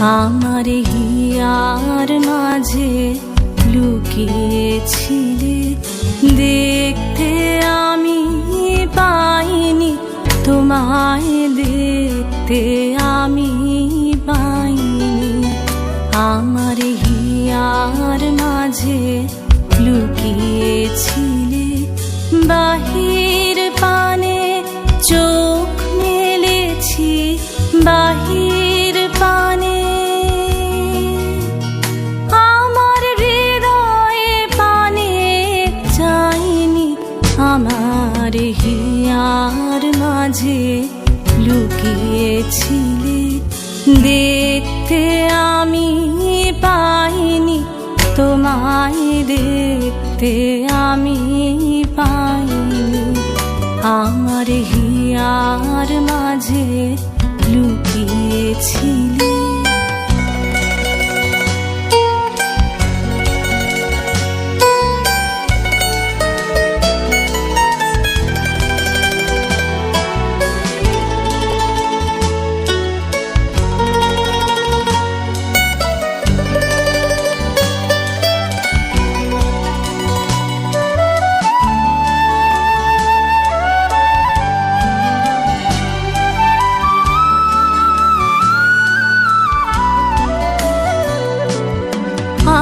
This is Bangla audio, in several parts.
আমার হিয়ার মাঝে লুকিয়েছিলে, দেখতে আমি পাইনি তোমায়, দেখতে আমি পাইনি। আমার হিয়ার মাঝে লুকিয়েছিলে, বাহির পানে চোখ মেলেছি, বাহির পানে আমার হৃদয়ে পানে চাইনি। আমার হিয়ার মাঝে লুকিয়েছিলে, দেখতে আমি পাইনি তোমায়, দেখতে আমি পাইনি। আমার হিয়ার মাঝে লুকিয়েছিলে।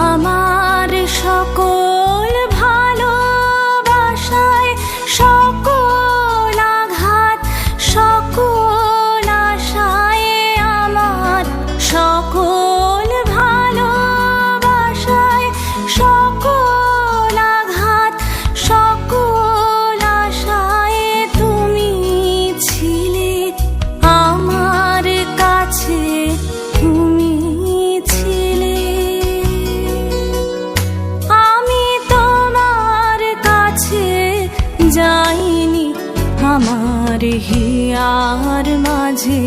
আমার সকল ভালোবাসায়, সকল আঘাত, সকল আশায়, আমার সকল ভালোবাসায়, সকল আঘাত, সকল আশায় তুমি ছিলে আমার কাছে, তুমি ছিলে। যাইনি আমার হিয়ার মাঝে